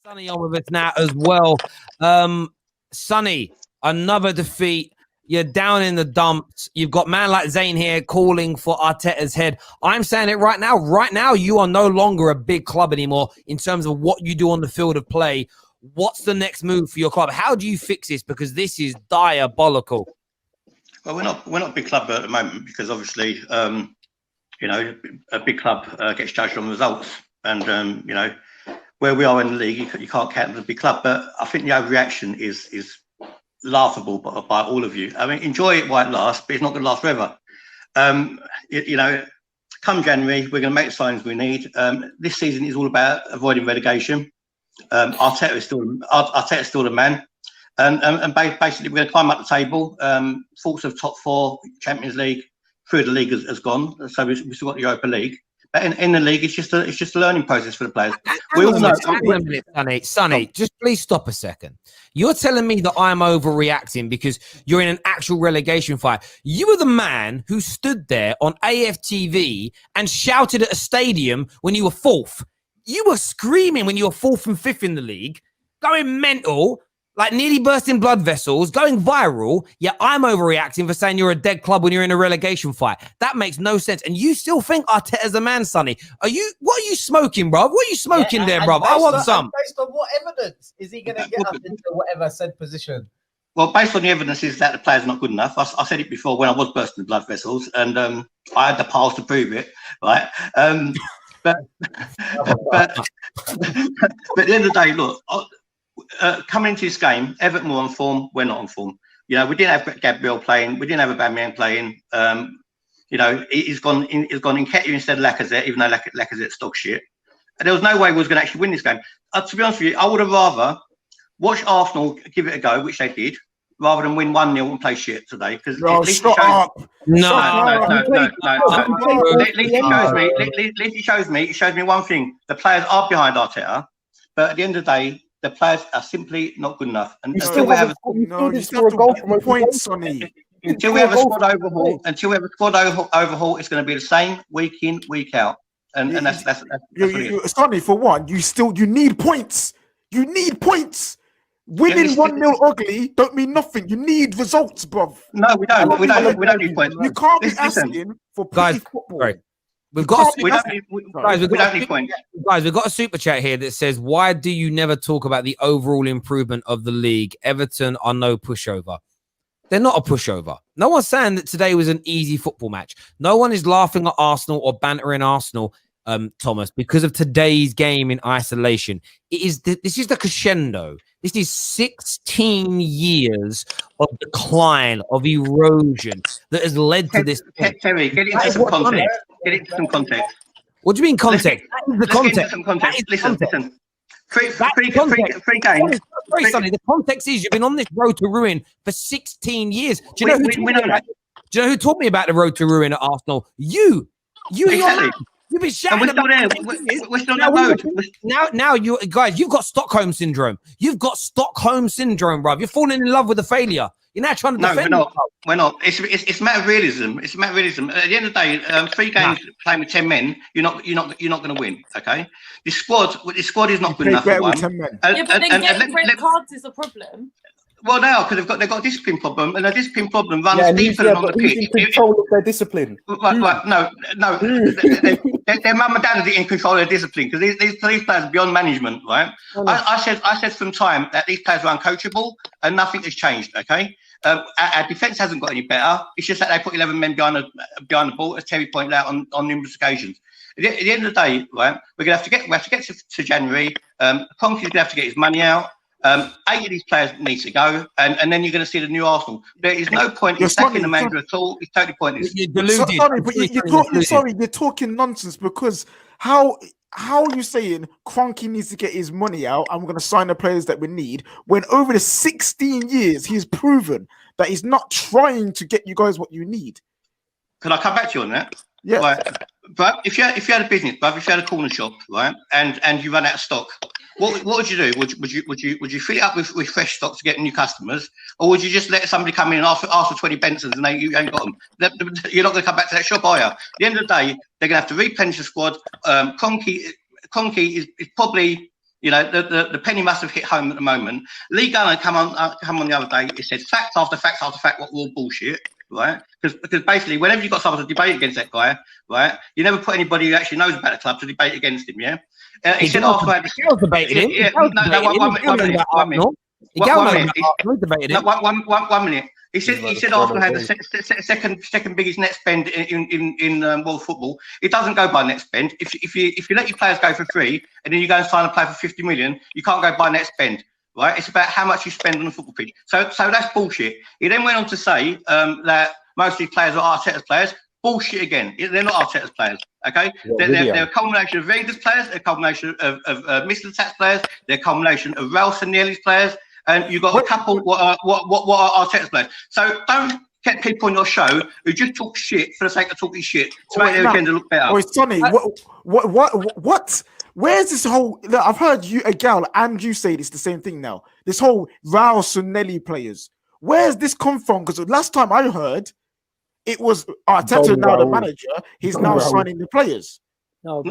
Sonny on with us now as well. Sonny, another defeat. You're down in the dumps. You've got man like Zayn here calling for Arteta's head. I'm saying it right now. Right now, you are no longer a big club anymore in terms of what you do on the field of play. What's the next move for your club? How do you fix this? Because this is diabolical. Well, we're not a big club at the moment because obviously, you know, a big club gets judged on results, and you know, where we are in the league, you can't count as a big club. But I think the overreaction is laughable by all of you. I mean, enjoy it while it lasts, but it's not going to last forever. You know, come January, we're going to make the signings we need. This season is all about avoiding relegation. Arteta is still the man. And basically, we're going to climb up the table. Thoughts of top four, Champions League, through the league has gone. So we've still got the Europa League. But in the league, it's just a learning process for the players. Sonny, just please stop a second. You're telling me that I'm overreacting because you're in an actual relegation fight. You were the man who stood there on AFTV and shouted at a stadium when you were fourth. You were screaming when you were fourth and fifth in the league, going mental, like nearly bursting blood vessels, going viral. Yeah, I'm overreacting for saying you're a dead club when you're in a relegation fight. That makes no sense. And you still think Arteta's a man, Sonny? What are you smoking, bro? What are you smoking there, bro? I want some. Based on what evidence is he going to get us into whatever said position? Well, based on the evidence is that the player's not good enough. I said it before when I was bursting blood vessels, and I had the past to prove it, right? But at the end of the day, look, coming into this game, Everton were on form. We're not on form. You know, we didn't have Gabriel playing. We didn't have Aubameyang playing. You know, he's gone in Nketiah instead of Lacazette, even though Lacazette's dog shit. And there was no way we was going to actually win this game. To be honest with you, I would have rather watched Arsenal give it a go, which they did, rather than win 1-0 and play shit today. Because no. It shows me one thing: the players are behind Arteta, but at the end of the day, the players are simply not good enough. And until we have a squad overhaul, it's going to be the same week in, week out. And that's Sonny, for one, you need points. You need points. Winning 1-0 ugly don't mean nothing. You need results, bruv. No, we don't. We don't need points. You can't be asking for pretty football. Right. We've got we don't need points. Guys, we've got a super chat here that says, why do you never talk about the overall improvement of the league? Everton are no pushover. They're not a pushover. No one's saying that today was an easy football match. No one is laughing at Arsenal or bantering Arsenal, Thomas, because of today's game in isolation. This is the crescendo. This is 16 years of decline, of erosion that has led to this. Terry, get into some context. Get into some context. What do you mean context? Let's get into some context. Listen. Three games. Sorry, Sonny. The context is you've been on this road to ruin for 16 years. Do you know who taught me about the road to ruin at Arsenal? You exactly. You've been shouting. We're still on that road. Now, you guys, you've got Stockholm syndrome. You've got Stockholm syndrome, bruv. You're falling in love with the failure. You're now trying to defend. No, we're not. It's a matter of realism. It's a matter of realism. At the end of the day, 3 games playing with 10 men, you're not going to win. Okay, the squad is not good enough for one. Yeah, but then getting red cards is a problem. Well, they are, because they've got a discipline problem, and a discipline problem runs deeper than on the pitch. In control of their discipline. Right, no. Their mum and dad are in control of their discipline, because these players are beyond management, right? I said from time that these players are uncoachable, and nothing has changed. Okay, our defence hasn't got any better. It's just that they put 11 men behind the ball, as Terry pointed out on numerous occasions. At the end of the day, right, we have to get to January. Conke's going to have to get his money out. 8 of these players need to go, and then you're going to see the new Arsenal. There is no point in sacking the manager at all. It's totally pointless. You're deluded. Sorry, but you're talking nonsense, because how are you saying Kroenke needs to get his money out and we're going to sign the players that we need, when over the 16 years he's proven that he's not trying to get you guys what you need? Can I come back to you on that? Yeah. Right. But if you had a business, but if you had a corner shop, right, and you run out of stock, what would you do? Would you fill it up with fresh stock to get new customers, or would you just let somebody come in and ask for 20 Bensons and you ain't got them? You're not going to come back to that shop, are you? At the end of the day, they're going to have to replenish the squad. Kroenke is probably You know, the penny must have hit home at the moment. Lee Gunner come on the other day. He said fact after fact after fact, what all bullshit, right? Because basically, whenever you've got someone to debate against that guy, right, you never put anybody who actually knows about the club to debate against him. Yeah, he said Arsenal had debated him. Yeah, no, one minute. One minute. He said Arsenal had the second biggest net spend in world football. It doesn't go by net spend. If you let your players go for free and then you go and sign a player for 50 million, you can't go by net spend, right? It's about how much you spend on the football pitch. So that's bullshit. He then went on to say that most of these players are Arteta's players. Bullshit again. They're not Arteta's players. Okay, they're a culmination of Rangers players, a culmination of Mr. Tats players, they're a culmination of Ralph Sanelli's players. And you've got a couple what are Arteta's players. So don't get people on your show who just talk shit for the sake of talking shit to make their agenda look better. Oh, Sonny, what? Where's this whole? Look, I've heard you, a gal, and you say this the same thing now. This whole Raul Sonelli players. Where's this come from? Because last time I heard, it was Arteta now the manager. He's now signing the players. No,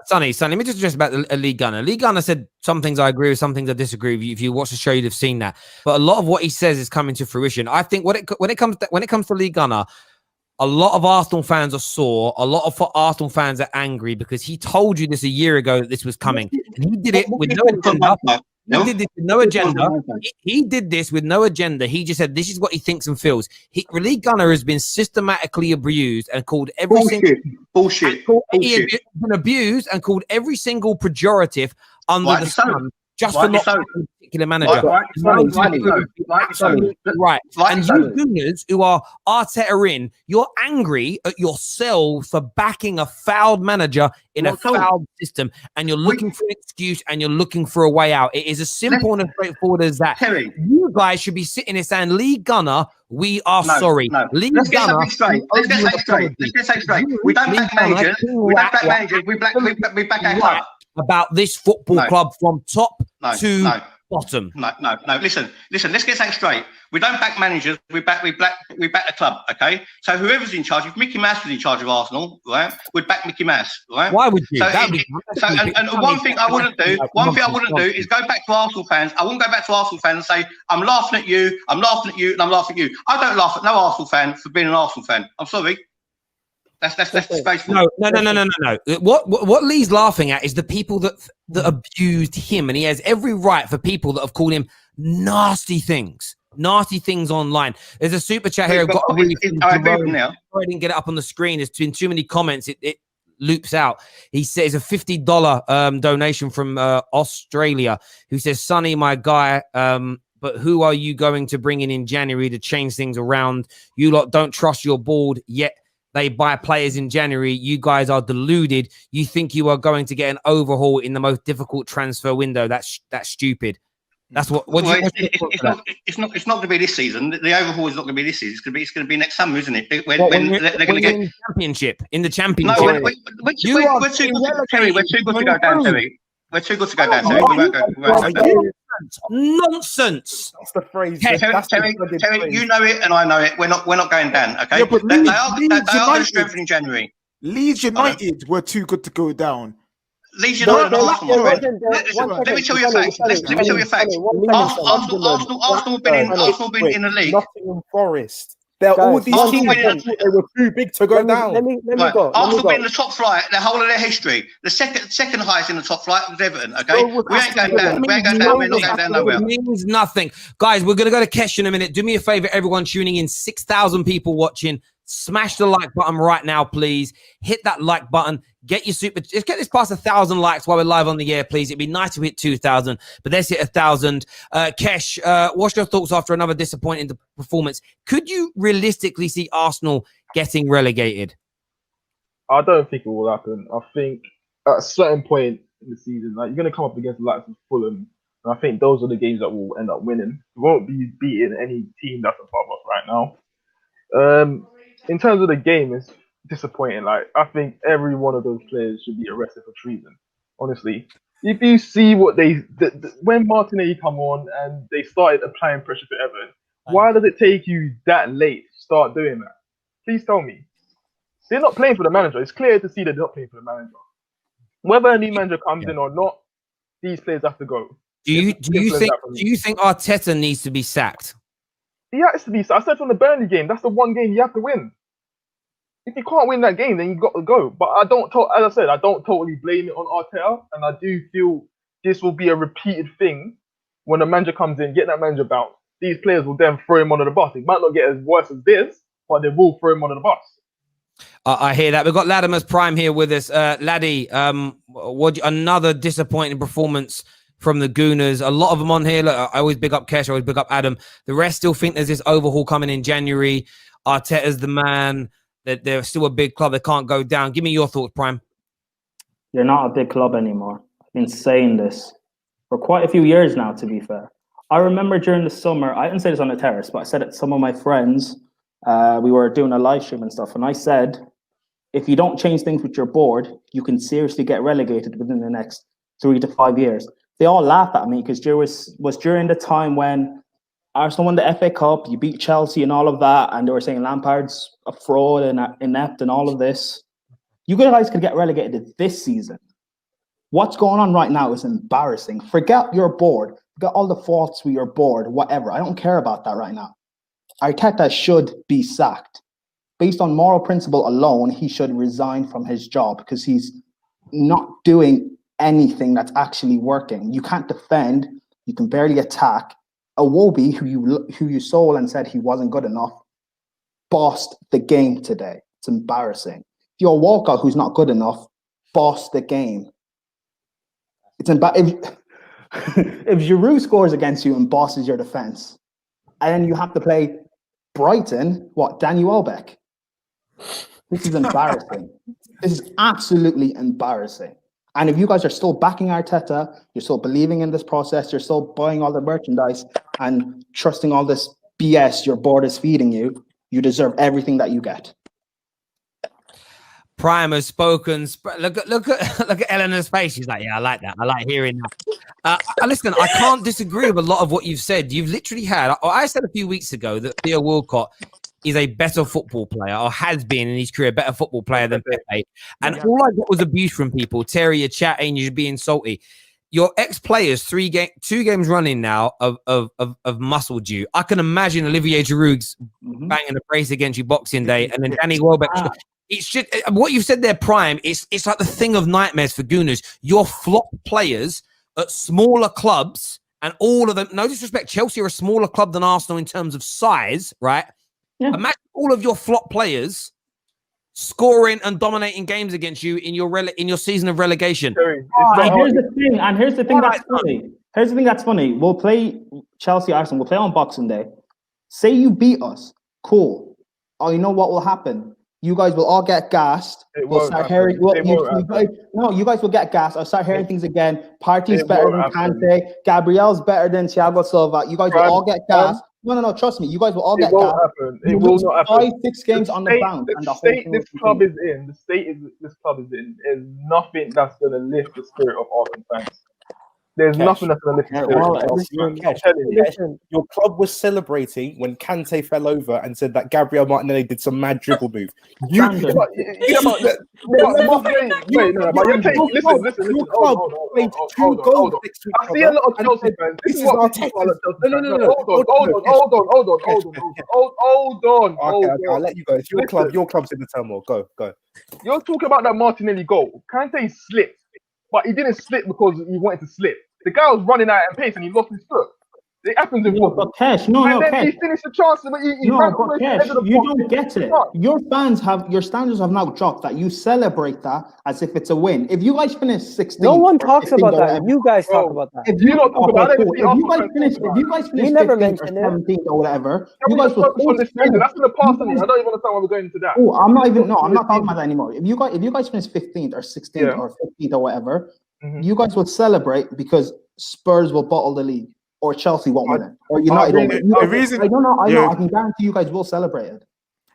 Sonny, let me just address about the Lee Gunner. Lee Gunner said some things I agree with, some things I disagree with. If you watch the show, you'd have seen that. But a lot of what he says is coming to fruition. I think when it comes to Lee Gunner, a lot of Arsenal fans are sore. A lot of Arsenal fans are angry because he told you this a year ago that this was coming, and he did it with no agenda. He did this with no agenda. He did this with no agenda. He just said this is what he thinks and feels. Lee Gunner has been systematically abused and called every single bullshit. He has been abused and called every single pejorative under the sun just for not being a particular manager. Right. And you gooners who are Arteta in, you're angry at yourselves for backing a fouled manager in a fouled system, and you're looking for an excuse and you're looking for a way out. It is as simple and as straightforward as that. Terry, you guys should be sitting there saying, Lee Gunner, we are sorry. Lee Let's get something straight. Let's get something straight. We don't back managers. We don't back managers. We back our club. About this football club from top to bottom. No. Listen. Let's get that straight. We don't back managers. We back the club. Okay. So whoever's in charge, if Mickey Mouse was in charge of Arsenal, right, we'd back Mickey Mouse, right? Why would you? And one thing I wouldn't do is go back to Arsenal fans. I wouldn't go back to Arsenal fans and say I'm laughing at you, I'm laughing at you, and I'm laughing at you. I don't laugh at no Arsenal fan for being an Arsenal fan. I'm sorry. That's disgraceful. No. What Lee's laughing at is the people that abused him, and he has every right for people that have called him nasty things online. There's a super chat here. I didn't get it up on the screen. There's been too many comments. It loops out. He says a $50 donation from Australia, who says, Sonny, my guy, but who are you going to bring in January to change things around? You lot don't trust your board yet. They buy players in January. You guys are deluded. You think you are going to get an overhaul in the most difficult transfer window. That's stupid. That's what. It's not going to be this season. The overhaul is not going to be this season. It's going to be next summer, isn't it? When they're going to get in the championship. No, we're too good to go down, Terry. We're too good to go down, Terry. We won't go. Nonsense. That's the phrase. Terry, you know it and I know it. We're not going down. Okay, but they are going to strengthen in January. Leeds United were too good to go down. Leeds United, Arsenal. Let me tell you a fact. Arsenal been in the league. Nottingham Forest. They're all these teams they were too big to go down. Let me go. Arsenal been in the top flight the whole of their history. The second highest in the top flight was Everton. Okay, we ain't going down. We're not going down nowhere. It means nothing, guys. We're gonna go to Kesh in a minute. Do me a favor, everyone tuning in. 6,000 people watching. Smash the like button right now, please. Hit that like button. Get your super. Just get this past 1,000 likes while we're live on the air, please. It'd be nice to hit 2,000, but let's hit 1,000. Kesh, what's your thoughts after another disappointing performance? Could you realistically see Arsenal getting relegated? I don't think it will happen. I think at a certain point in the season, like, you're going to come up against the likes of Fulham, and I think those are the games that will end up winning. We won't be beating any team that's above us right now. In terms of the game, it's disappointing. Like, I think every one of those players should be arrested for treason. Honestly, if you see what when Martinelli come on and they started applying pressure to Everton, why does it take you that late to start doing that? Please tell me. They're not playing for the manager. It's clear to see that they're not playing for the manager. Whether a new manager comes in or not, these players have to go. Do you think Arteta needs to be sacked? He has to be. So I said from the Burnley game, that's the one game you have to win. If you can't win that game, then you've got to go. But as I said, I don't totally blame it on Arteta, and I do feel this will be a repeated thing when the manager comes in, get that manager bounce. These players will then throw him under the bus. It might not get as worse as this, but they will throw him under the bus. I hear that. We've got Latimer's Prime here with us. Laddie, another disappointing performance from the Gooners. A lot of them on here. Look, I always big up Kesh, I always big up Adam. The rest still think there's this overhaul coming in January. Arteta's the man. That they're still a big club. They can't go down. Give me your thoughts, Prime. You're not a big club anymore. I've been saying this for quite a few years now, to be fair. I remember during the summer, I didn't say this on the terrace, but I said it to some of my friends. We were doing a live stream and stuff, and I said, if you don't change things with your board, you can seriously get relegated within the next 3 to 5 years. They all laughed at me because there was during the time when Arsenal won the FA Cup, you beat Chelsea and all of that, and they were saying Lampard's a fraud and inept and all of this. You guys could get relegated this season. What's going on right now is embarrassing. Forget your board. Forget all the faults with your board, whatever. I don't care about that right now. Arteta should be sacked. Based on moral principle alone, he should resign from his job because he's not doing anything that's actually working. You can't defend. You can barely attack. Iwobi, who you sold and said he wasn't good enough, bossed the game today. It's embarrassing. Your Walker, who's not good enough, bossed the game. It's if Giroud scores against you and bosses your defense, and then you have to play Brighton, Danny Welbeck. This is embarrassing. This is absolutely embarrassing. And if you guys are still backing Arteta, you're still believing in this process, you're still buying all the merchandise and trusting all this BS your board is feeding you, you deserve everything that you get. Prime has spoken. Look at Eleanor's face. She's like, yeah, I like that. I like hearing that. Listen, I can't disagree with a lot of what you've said. You've literally had. I said a few weeks ago that Theo Walcott is a better football player, or has been in his career, a better football player than Pepe. And all I got was abuse from people. Terry, you're chatting, you're being salty. Your ex-players, 2 games running now of muscled you. I can imagine Olivier Giroud's banging the brace against you Boxing Day, and then Danny Welbeck. It's just what you've said there, Prime. It's like the thing of nightmares for Gooners. Your flop players at smaller clubs, and all of them. No disrespect, Chelsea are a smaller club than Arsenal in terms of size, right? Yeah. Imagine all of your flop players scoring and dominating games against you in your season of relegation. Here's the thing that's funny. Here's the thing that's funny. We'll play Chelsea, Arsenal. We'll play on Boxing Day. Say you beat us, cool. Oh, you know what will happen? You guys will all get gassed. We'll start hearing. You guys will get gassed. I'll start hearing things again. Partey's better than Kante. Gabriel's better than Thiago Silva. You guys will all get gassed. No. Trust me. You guys will all get gassed. It will not happen. 5-6 games on the bounce. The state this club is in is nothing that's going to lift the spirit of Arsenal fans. There's nothing that's going to lift the spirit. Your club was celebrating when Kante fell over and said that Gabriel Martinelli did some mad dribble move. Listen. Your club played 2 goals next week. I see a lot of Chelsea fans. This is what Hold on. I'll let you go. It's your club. Your club's in the turmoil. Go. You're talking about that Martinelli goal. Kante slipped, but he didn't slip because he wanted to slip. The guy was running out at pace and he lost his foot. It happens in football. Cash, he finished the chance. You don't get it. Your standards have now dropped that you celebrate that as if it's a win. If you guys finish 16th, no one talks about that. You guys talk about that. If you guys finish 15th or 17th or whatever, you guys will. That's in the past. I don't even understand why we're going into that. Oh, I'm not talking about that anymore. If you guys finish 15th or 16th or 15th or whatever, you guys will celebrate because Spurs will bottle the league. Or Chelsea won't win it. Or United won't win it. I know. I can guarantee you guys will celebrate it.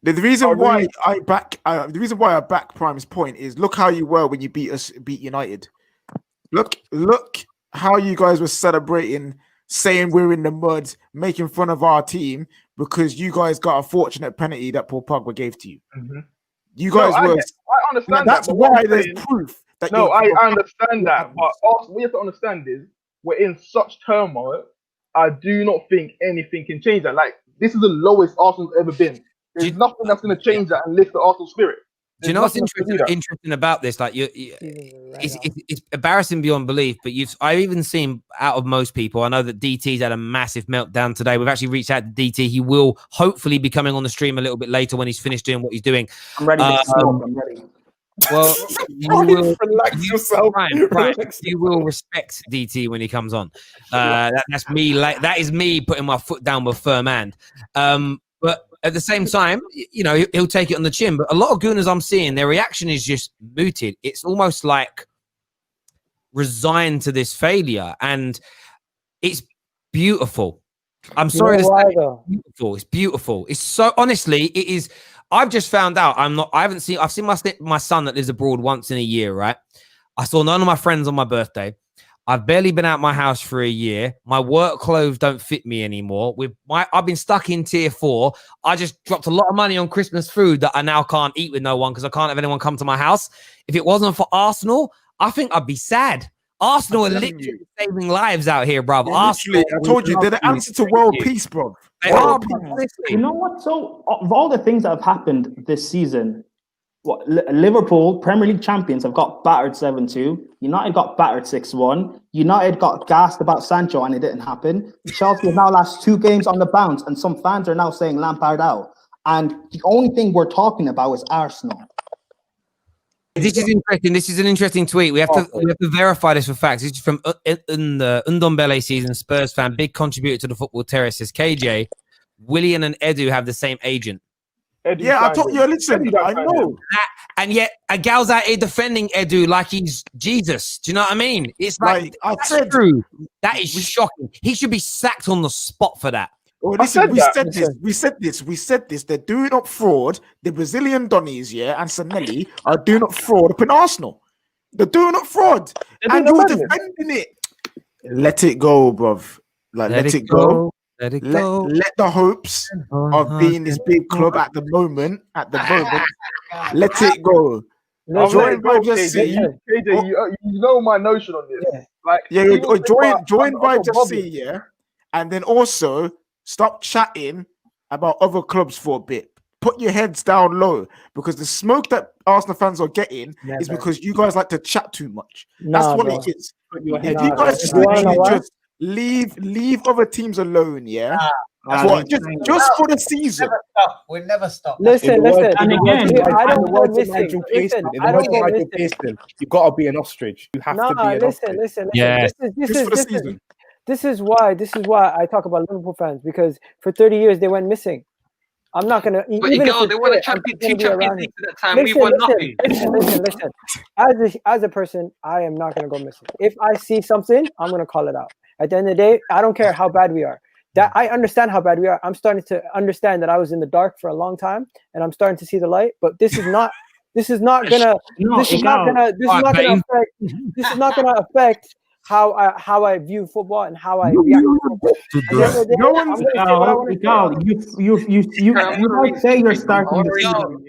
The reason why I back Prime's point is look how you were when you beat United. Look how you guys were celebrating, saying we're in the mud, making fun of our team because you guys got a fortunate penalty that Paul Pogba gave to you. You guys I were. understand That's that. But why there's proof that. No, you're- I understand that. But what you have to understand is we're in such turmoil. I do not think anything can change that. Like, this is the lowest Arsenal's ever been. There's nothing that's going to change that and lift the Arsenal spirit. Do you know what's interesting about this? Like, it's embarrassing beyond belief. But I've even seen out of most people. I know that DT's had a massive meltdown today. We've actually reached out to DT. He will hopefully be coming on the stream a little bit later when he's finished doing what he's doing. I'm ready to smoke. I'm ready. Well, you will relax yourself. Right. You will respect DT when he comes on. That's me. Like, that is me putting my foot down with firm hand. But at the same time, you know, he'll take it on the chin. But a lot of Gooners I'm seeing, their reaction is just muted. It's almost like resigned to this failure, and it's beautiful. I'm sorry to say, beautiful. It's beautiful. It's so, honestly, it is. I've just found out I've seen my son that lives abroad once in a year, right? I saw none of my friends on my birthday. I've barely been out my house for a year. My work clothes don't fit me anymore. I've been stuck in tier 4. I just dropped a lot of money on Christmas food that I now can't eat with no one because I can't have anyone come to my house. If it wasn't for Arsenal, I think I'd be sad. Arsenal are literally saving lives out here, bro. Arsenal, I told you, they're the answer to world peace, bro. You know what? So, of all the things that have happened this season, Liverpool, Premier League champions, have got battered 7-2. United got battered 6-1. United got gassed about Sancho and it didn't happen. Chelsea have now lost 2 games on the bounce, and some fans are now saying Lampard out. And the only thing we're talking about is Arsenal. This is interesting. This is an interesting tweet. We have to verify this for facts. This is from the Ndombele season, Spurs fan, big contributor to the football terrace. Says KJ, Willian and Edu have the same agent. Yeah, I told you. Listen, I know. And yet a gal's out here defending Edu like he's Jesus. Do you know what I mean? It's like I said, true. That is shocking. He should be sacked on the spot for that. Oh, listen, we said this. They're doing up fraud. The Brazilian Donnies, and Sonny are doing up fraud up in Arsenal. They're doing up fraud. And you're defending it. Let it go, bruv. Like, let it go. Let it go. Let the hopes of being this big club at the moment, let it go. Join Vibes FC. KJ, you know my notion on this. Join Vibes FC, and then also stop chatting about other clubs for a bit. Put your heads down low, because the smoke that Arsenal fans are getting is because you guys like to chat too much. That's what it is. If you guys just leave other teams alone, just for the season. We'll never stop. Listen. And again, I don't go missing. You got to be an ostrich. You have to be an ostrich. Listen. Yeah. This is why I talk about Liverpool fans, because for 30 years they went missing. I'm not gonna. But they won a Champions League at that time. We won nothing. Listen. As a person, I am not gonna go missing. If I see something, I'm gonna call it out. At the end of the day, I don't care how bad we are. That I understand how bad we are. I'm starting to understand that I was in the dark for a long time, and I'm starting to see the light. But this is not gonna affect how I view football and how I react to football. You might say you're starting the season.